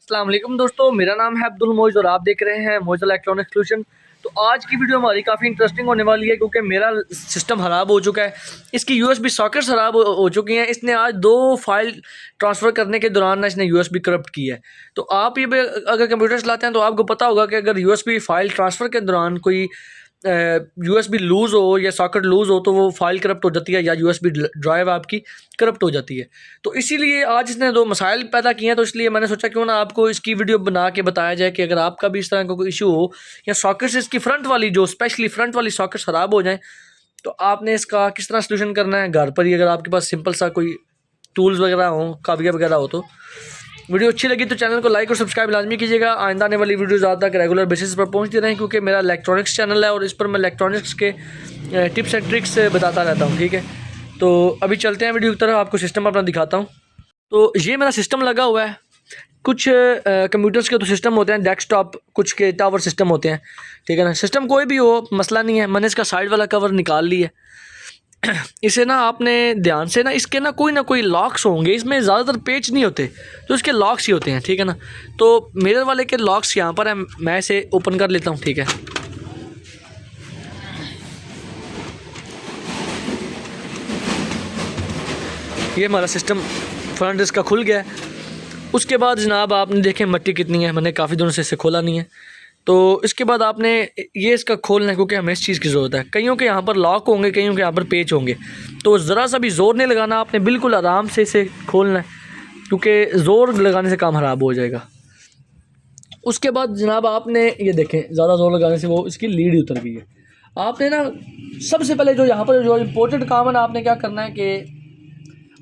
अस्सलाम वालेकुम दोस्तों, मेरा नाम है अब्दुल मोइज़ और आप देख रहे हैं मोइज़ इलेक्ट्रॉनिक सॉल्यूशन। तो आज की वीडियो हमारी काफ़ी इंटरेस्टिंग होने वाली है क्योंकि मेरा सिस्टम ख़राब हो चुका है। इसकी यूएसबी सॉकेट्स ख़राब हो चुकी हैं। इसने आज 2 फाइल ट्रांसफ़र करने के दौरान ना इसने यूएसबी करप्ट की है। तो आप ये अगर कंप्यूटर चलाते हैं तो आपको पता होगा कि अगर यूएसबी फाइल ट्रांसफ़र के दौरान कोई यूएसबी लूज़ हो या सॉकेट लूज़ हो तो वो फाइल करप्ट हो जाती है या यूएसबी ड्राइव आपकी करप्ट हो जाती है। तो इसीलिए आज इसने 2 मसाइल पैदा किए हैं, तो इसलिए मैंने सोचा क्यों ना आपको इसकी वीडियो बना के बताया जाए कि अगर आपका भी इस तरह का कोई इशू हो या सॉकेट्स इसकी फ्रंट वाली जो स्पेशली फ्रंट वाली सॉकेट्स ख़राब हो जाएँ तो आपने इसका किस तरह सॉल्यूशन करना है घर पर ही। अगर आपके पास सिंपल सा कोई टूल्स वगैरह हो, काबिया वगैरह हो तो वीडियो अच्छी लगी तो चैनल को लाइक और सब्सक्राइब लाजमी कीजिएगा। आइंदा आने वाली वीडियो ज़्यादा तक रेगुलर बेसिस पर पहुंचती रहें क्योंकि मेरा इलेक्ट्रॉनिक्स चैनल है और इस पर मैं इलेक्ट्रॉनिक्स के टिप्स एंड ट्रिक्स बताता रहता हूं, ठीक है। तो अभी चलते हैं वीडियो की तरफ, आपको सिस्टम अपना दिखाता हूं। तो ये मेरा सिस्टम लगा हुआ है। कुछ कंप्यूटर्स के तो सिस्टम होते हैं डेस्कटॉप, कुछ के टावर सिस्टम होते हैं, ठीक है ना। सिस्टम कोई भी हो मसला नहीं है। मैंने इसका साइड वाला कवर निकाल लिया। इसे ना आपने ध्यान से ना इसके ना कोई लॉक्स होंगे, इसमें ज़्यादातर पेच नहीं होते तो इसके लॉक्स ही होते हैं, ठीक है ना। तो मिरर वाले के लॉक्स यहाँ पर है, मैं इसे ओपन कर लेता हूँ, ठीक है। ये हमारा सिस्टम फ्रंट इसका खुल गया है। उसके बाद जनाब आपने देखें मट्टी कितनी है, मैंने काफ़ी दिनों से इसे खोला नहीं है। तो इसके बाद आपने ये इसका खोलना है क्योंकि हमें इस चीज़ की ज़रूरत है। कईयों के यहाँ पर लॉक होंगे, कईयों के यहाँ पर पेच होंगे, तो ज़रा सा भी ज़ोर नहीं लगाना, आपने बिल्कुल आराम से इसे खोलना है क्योंकि ज़ोर लगाने से काम ख़राब हो जाएगा। उसके बाद जनाब आपने ये देखें ज़्यादा ज़ोर लगाने से वो इसकी लीड उतर गई है। आपने ना सबसे पहले जो यहाँ पर जो इम्पोर्टेंट काम है ना, आपने क्या करना है कि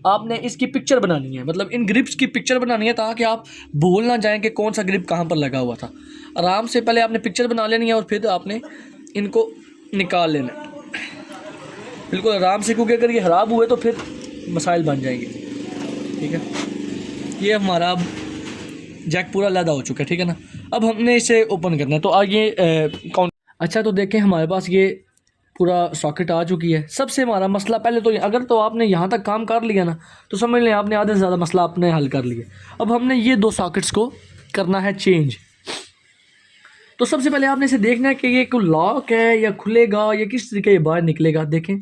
आपने इसकी पिक्चर बनानी है, मतलब इन ग्रिप्स की पिक्चर बनानी है ताकि आप भूल ना जाएं कि कौन सा ग्रिप कहाँ पर लगा हुआ था। आराम से पहले आपने पिक्चर बना लेनी है और फिर आपने इनको निकाल लेना है बिल्कुल आराम से, क्योंकि अगर ये ख़राब हुए तो फिर मसाइल बन जाएंगे, ठीक है। ये हमारा जैक पूरा लदा हो चुका है, ठीक है ना। अब हमने इसे ओपन करना है। तो आगे अच्छा तो देखें हमारे पास ये पूरा सॉकेट आ चुकी है। सबसे हमारा मसला पहले तो अगर तो आपने यहाँ तक काम कर लिया ना तो समझ लें आपने आधे से ज़्यादा मसला आपने हल कर लिया। अब हमने ये 2 सॉकेट्स को करना है चेंज। तो सबसे पहले आपने इसे देखना है कि ये कोई लॉक है या खुलेगा या किस तरीके ये बाहर निकलेगा। देखें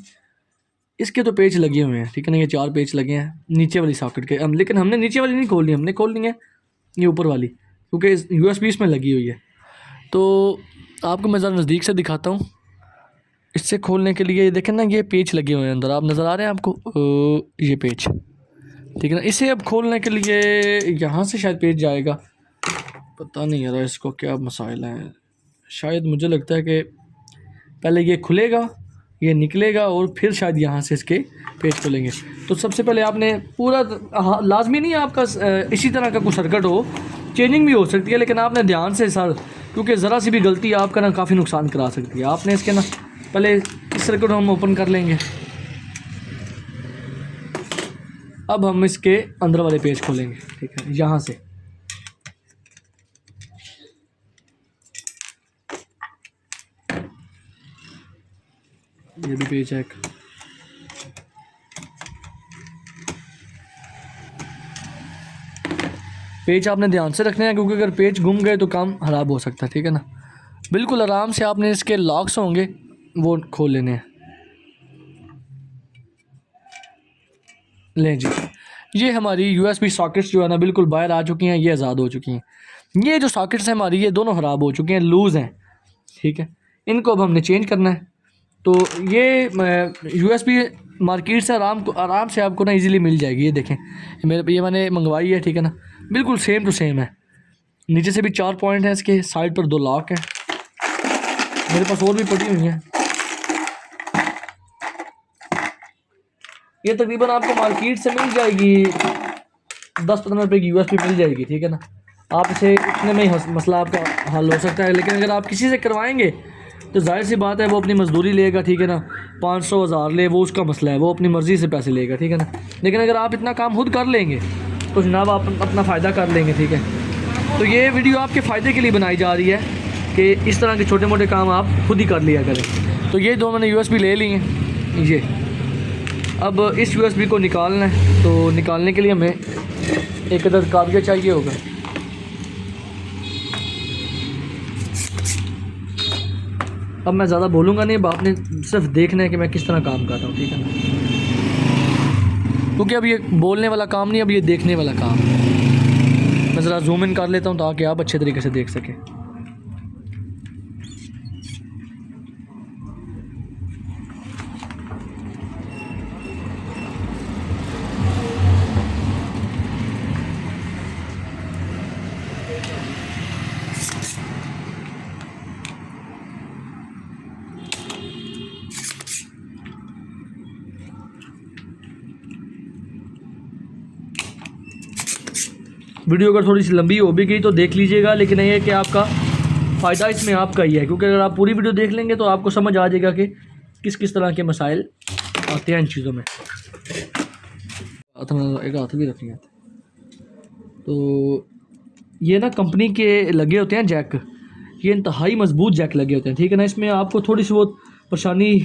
इसके तो पेच लगे हुए हैं, ठीक है ना। ये 4 पेच लगे हैं नीचे वाली सॉकेट के। लेकिन हमने नीचे वाली नहीं खोलनी, हमने खोलनी है ये ऊपर वाली, क्योंकि USB इसमें लगी हुई है। तो आपको मैं ज़रा नज़दीक से दिखाता हूँ। इससे खोलने के लिए देखें ना ये पेच लगे हुए हैं अंदर, आप नज़र आ रहे हैं आपको ये पेच, ठीक है ना। इसे अब खोलने के लिए यहाँ से शायद पेच जाएगा, पता नहीं यार इसको क्या मसाइल है। शायद मुझे लगता है कि पहले ये खुलेगा, ये निकलेगा और फिर शायद यहाँ से इसके पेच खुलेंगे। तो सबसे पहले आपने पूरा लाजमी नहीं है आपका इसी तरह का कोई सर्किट हो, चेंजिंग भी हो सकती है, लेकिन आपने ध्यान से सर, क्योंकि ज़रा सी भी गलती आपका ना काफ़ी नुकसान करा सकती है। आपने इसके ना पहले इस सर्किट हम ओपन कर लेंगे। अब हम इसके अंदर वाले पेज खोलेंगे, ठीक है, यहाँ से। ये भी पेज है एक। पेज आपने ध्यान से रखने हैं क्योंकि अगर पेज गुम गए तो काम ख़राब हो सकता है, ठीक है ना। बिल्कुल आराम से आपने इसके लॉक्स होंगे वो खोल लेने हैं। लें जी, ये हमारी USB सॉकेट्स जो है ना बिल्कुल बाहर आ चुकी हैं, ये आज़ाद हो चुकी हैं। ये जो सॉकेट्स हैं हमारी ये दोनों ख़राब हो चुके हैं, लूज़ हैं, ठीक है। इनको अब हमने चेंज करना है। तो ये USB मार्केट से आराम से आपको ना इजीली मिल जाएगी। ये देखें ये मैंने मंगवाई है, ठीक है ना, बिल्कुल सेम टू सेम है। नीचे से भी 4 पॉइंट हैं, इसके साइड पर 2 लॉक हैं, मेरे पास और भी पड़ी हुई हैं। ये तकरीबन आपको मार्केट से मिल जाएगी 10-15 रुपये की USB मिल जाएगी, ठीक है ना। आप इसे इतने में ही मसला आपका हल हो सकता है। लेकिन अगर आप किसी से करवाएंगे तो जाहिर सी बात है वो अपनी मजदूरी लेगा, ठीक है ना। 500-1000 ले, वो उसका मसला है, वो अपनी मर्ज़ी से पैसे लेगा, ठीक है ना। लेकिन अगर आप इतना काम खुद कर लेंगे तो जनाब आप अपना फ़ायदा कर लेंगे, ठीक है। तो ये वीडियो आपके फ़ायदे के लिए बनाई जा रही है कि इस तरह के छोटे मोटे काम आप खुद ही कर लिया करें। तो ये 2 मैंने USB ले ली हैं। ये अब इस USB को निकालना है, तो निकालने के लिए हमें एक अदद काबिया चाहिए होगा। अब मैं ज़्यादा बोलूँगा नहीं, अब आपने सिर्फ देखना है कि मैं किस तरह काम करता हूँ, ठीक है ना, क्योंकि अब ये बोलने वाला काम नहीं, अब ये देखने वाला काम है। मैं ज़रा जूम इन कर लेता हूँ ताकि आप अच्छे तरीके से देख सकें। वीडियो अगर थोड़ी सी लंबी हो भी गई तो देख लीजिएगा, लेकिन ये है कि आपका फ़ायदा इसमें आपका ही है, क्योंकि अगर आप पूरी वीडियो देख लेंगे तो आपको समझ आ जाएगा कि किस किस तरह के मसाइल आते हैं इन चीज़ों में। एक हाथ भी रखिए। तो ये ना कंपनी के लगे होते हैं जैक, ये इंतहाई मजबूत जैक लगे होते हैं, ठीक है ना। इसमें आपको थोड़ी सी बहुत परेशानी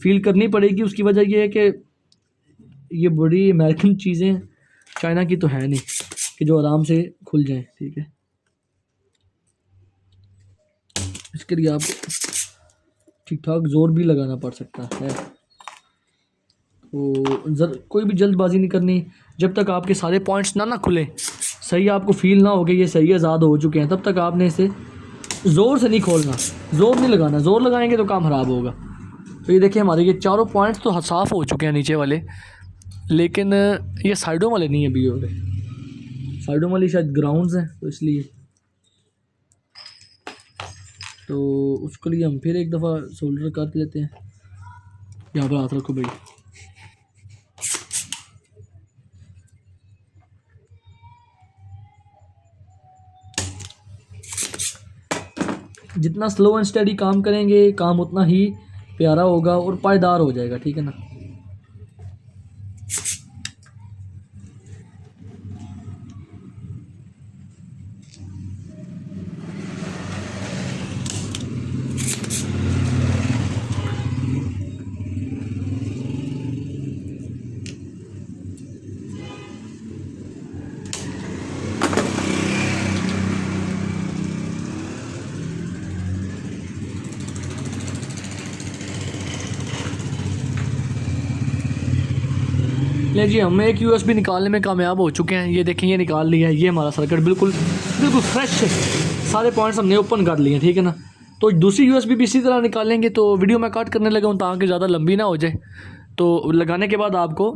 फील करनी पड़ेगी। उसकी वजह यह है कि ये बड़ी अमेरिकन चीज़ें, चाइना की तो है नहीं कि जो आराम से खुल जाए, ठीक है। इसके लिए आपको ठीक ठाक ज़ोर भी लगाना पड़ सकता है। तो कोई भी जल्दबाजी नहीं करनी, जब तक आपके सारे पॉइंट्स ना खुले, सही आपको फील ना हो कि ये सही आज़ाद हो चुके हैं, तब तक आपने इसे ज़ोर से नहीं खोलना, ज़ोर नहीं लगाना। ज़ोर लगाएंगे तो काम ख़राब होगा। तो ये देखिए हमारे ये चारों पॉइंट्स तो साफ़ हो चुके हैं नीचे वाले, लेकिन ये साइडों वाले नहीं अभी हो गए। साइडों वाली शायद ग्राउंड्स हैं, तो इसलिए तो उसके लिए हम फिर एक दफ़ा सोल्डर कर लेते हैं। यहाँ पर हाथ रखो भाई। जितना स्लो एंड स्टेडी काम करेंगे, काम उतना ही प्यारा होगा और पायदार हो जाएगा, ठीक है ना। ले जी, हम एक यूएसबी निकालने में कामयाब हो चुके हैं। ये देखें, ये निकाल लिया है। ये हमारा सर्किट बिल्कुल बिल्कुल फ्रेश है। सारे पॉइंट्स हमने ओपन कर लिए हैं, ठीक है ना। तो दूसरी यूएसबी भी इसी तरह निकालेंगे। तो वीडियो मैं कट करने लगा हूँ ताकि ज़्यादा लंबी ना हो जाए। तो लगाने के बाद आपको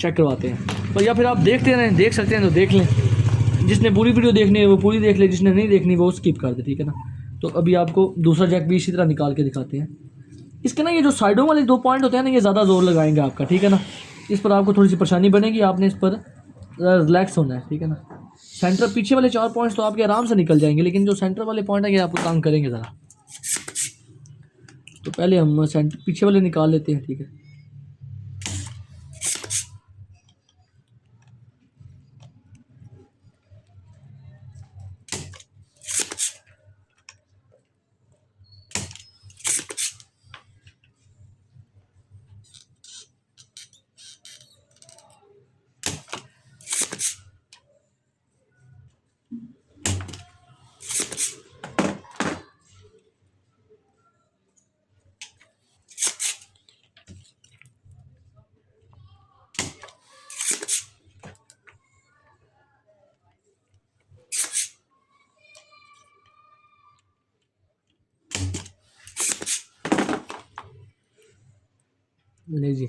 चेक करवाते हैं, तो या फिर आप देखते रहें, देख सकते हैं तो देख लें। जिसने पूरी वीडियो देखनी है वो पूरी देख ले, जिसने नहीं देखनी वो स्किप कर दे, ठीक है ना। तो अभी आपको दूसरा जैक भी इसी तरह निकाल के दिखाते हैं। इसके ना ये जो साइडों वाले 2 पॉइंट होते हैं ना, ये ज़्यादा जोर लगाएंगे आपका, ठीक है ना। इस पर आपको थोड़ी सी परेशानी बनेगी, आपने इस पर रिलैक्स होना है, ठीक है ना। सेंटर पीछे वाले 4 पॉइंट्स तो आपके आराम से निकल जाएंगे, लेकिन जो सेंटर वाले पॉइंट है ये आपको तंग करेंगे ज़रा। तो पहले हम सेंटर पीछे वाले निकाल लेते हैं, ठीक है। नहीं जी,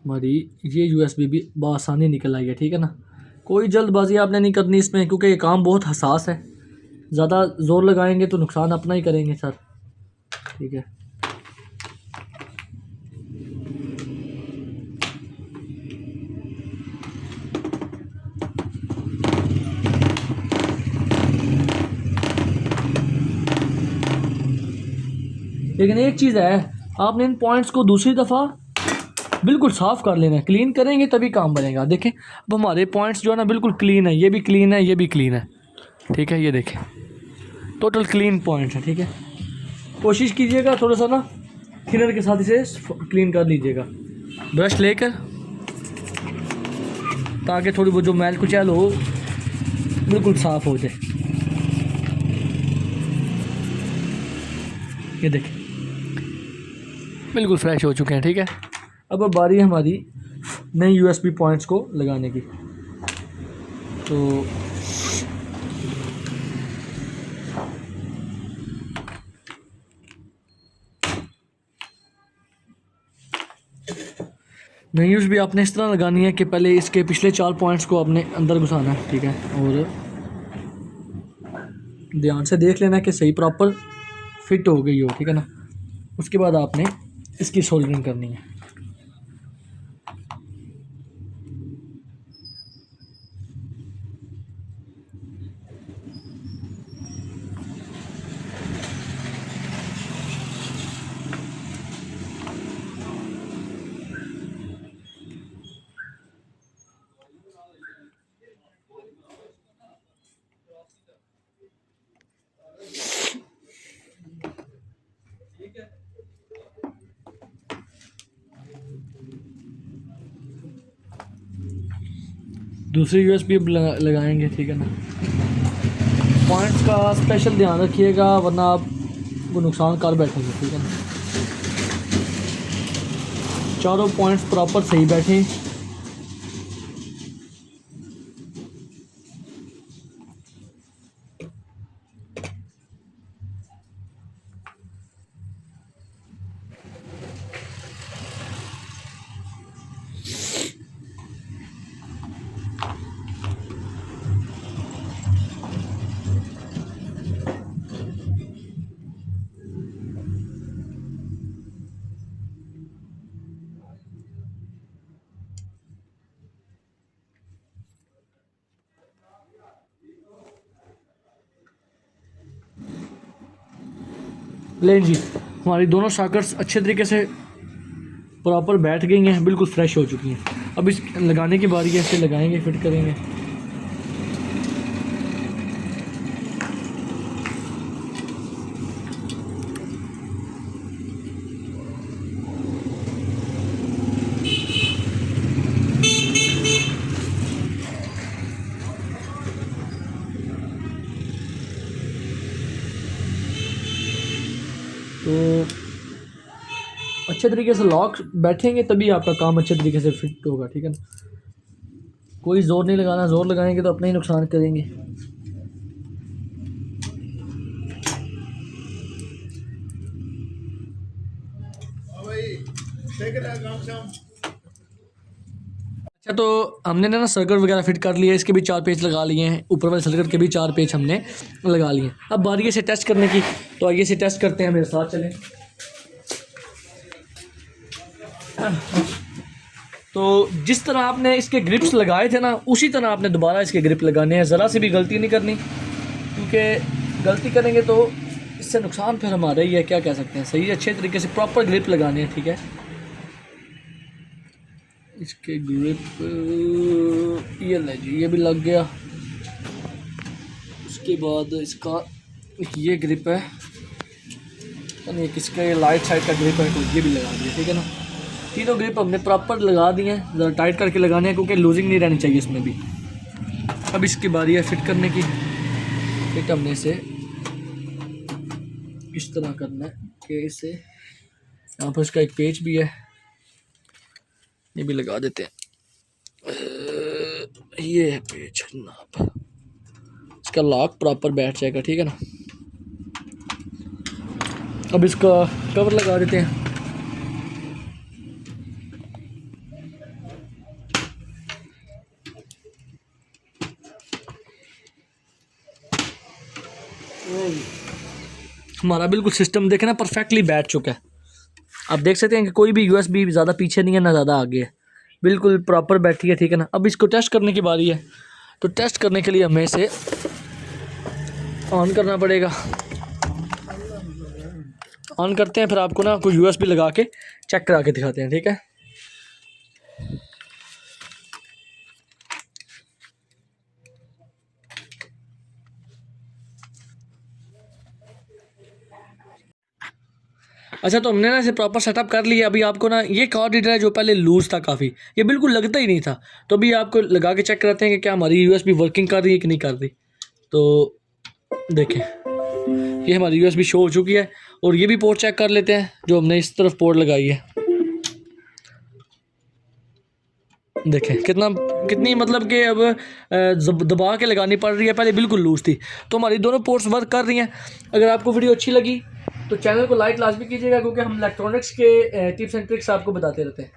हमारी ये यूएसबी भी बआसानी निकल आई है, ठीक है ना। कोई जल्दबाजी आपने नहीं करनी इसमें, क्योंकि ये काम बहुत हसास है। ज़्यादा ज़ोर लगाएंगे तो नुकसान अपना ही करेंगे सर, ठीक है। लेकिन एक चीज़ है, आपने इन पॉइंट्स को दूसरी दफ़ा बिल्कुल साफ़ कर लेना है। क्लीन करेंगे तभी काम बनेगा। देखें, अब हमारे पॉइंट्स जो है ना बिल्कुल क्लीन है। ये भी क्लीन है, ये भी क्लीन है, ठीक है। ये देखें, टोटल क्लीन पॉइंट्स है, ठीक है। कोशिश कीजिएगा थोड़ा सा ना थिनर के साथ इसे क्लीन कर लीजिएगा, ब्रश लेकर, ताकि थोड़ी बहुत जो मैल कुचैल हो बिल्कुल साफ़ हो जाए। ये देखें। बिल्कुल फ्रेश हो चुके हैं। ठीक है, अब बारी है हमारी नई यूएसबी पॉइंट्स को लगाने की। तो नई यूएसबी आपने इस तरह लगानी है कि पहले इसके पिछले 4 पॉइंट्स को आपने अंदर घुसाना है। ठीक है, और ध्यान से देख लेना कि सही प्रॉपर फिट हो गई हो। ठीक है ना, उसके बाद आपने इसकी सोल्डरिंग करनी है। दूसरी यूएसबी अब लगाएंगे। ठीक है ना, पॉइंट्स का स्पेशल ध्यान रखिएगा वरना आप वो नुकसान कर बैठेंगे। ठीक है ना, चारों पॉइंट्स प्रॉपर सही बैठे। लें जी, हमारी दोनों सॉकेट्स अच्छे तरीके से प्रॉपर बैठ गई हैं, बिल्कुल फ्रेश हो चुकी हैं। अब इस लगाने की बारी है, इसे लगाएंगे, फिट करेंगे। तो अच्छे तरीके से लॉक बैठेंगे तभी आपका काम अच्छे तरीके से फिट होगा। ठीक है ना, कोई ज़ोर नहीं लगाना, ज़ोर लगाएंगे तो अपना ही नुकसान करेंगे। अच्छा, तो हमने ना सर्किट वगैरह फिट कर लिया है, इसके भी 4 पेच लगा लिए हैं, ऊपर वाले सर्किट के भी 4 पेच हमने लगा लिए हैं। अब बारी है इसे टेस्ट करने की, तो आइए इसे टेस्ट करते हैं, मेरे साथ चलें। तो जिस तरह आपने इसके ग्रिप्स लगाए थे ना, उसी तरह आपने दोबारा इसके ग्रिप लगाने हैं। ज़रा सी भी गलती नहीं करनी, क्योंकि गलती करेंगे तो इससे नुकसान फिर हमारा ही है। क्या कह सकते हैं, सही अच्छे तरीके से प्रॉपर ग्रिप लगाने हैं। ठीक है, इसके ग्रिप ये ले जी, ये भी लग गया। उसके बाद इसका ये ग्रिप है, नहीं किसका ये लाइट साइड का ग्रिप है, तो ये भी लगा दिया। ठीक है ना, तीनों ग्रिप हमने प्रॉपर लगा दिए हैं। ज़रा टाइट करके लगाने हैं क्योंकि लूजिंग नहीं रहनी चाहिए इसमें भी। अब इसकी बारी है फिट करने की। फिट हमने इसे इस तरह करना है कि इसे यहाँ पर इसका एक पेच भी है, ये भी लगा देते हैं। ये है पेच जनाब, इसका लॉक प्रॉपर बैठ जाएगा। ठीक है ना, अब इसका कवर लगा देते हैं। हमारा बिल्कुल सिस्टम देखें ना, परफेक्टली बैठ चुका है। आप देख सकते हैं कि कोई भी यूएसबी ज़्यादा पीछे नहीं है ना ज़्यादा आगे है, बिल्कुल प्रॉपर बैठी है। ठीक है ना, अब इसको टेस्ट करने की बारी है। तो टेस्ट करने के लिए हमें इसे ऑन करना पड़ेगा। ऑन करते हैं, फिर आपको ना कोई यूएसबी लगा के चेक करा के दिखाते हैं। ठीक है, अच्छा, तो हमने ना इसे प्रॉपर सेटअप कर लिया। अभी आपको ना ये कार्ड रीडर है जो पहले लूज़ था काफ़ी, ये बिल्कुल लगता ही नहीं था। तो अभी आपको लगा के चेक करते हैं कि क्या हमारी यूएसबी वर्किंग कर रही है कि नहीं कर रही। तो देखें, ये हमारी यूएसबी शो हो चुकी है और ये भी पोर्ट चेक कर लेते हैं जो हमने इस तरफ पोर्ट लगाई है। देखें कितनी मतलब कि अब दबा के लगानी पड़ रही है, पहले बिल्कुल लूज़ थी। तो हमारी दोनों पोर्ट्स वर्क कर रही हैं। अगर आपको वीडियो अच्छी लगी तो चैनल को लाइक लाजमी कीजिएगा, क्योंकि हम इलेक्ट्रॉनिक्स के टिप्स एंड ट्रिक्स आपको बताते रहते हैं।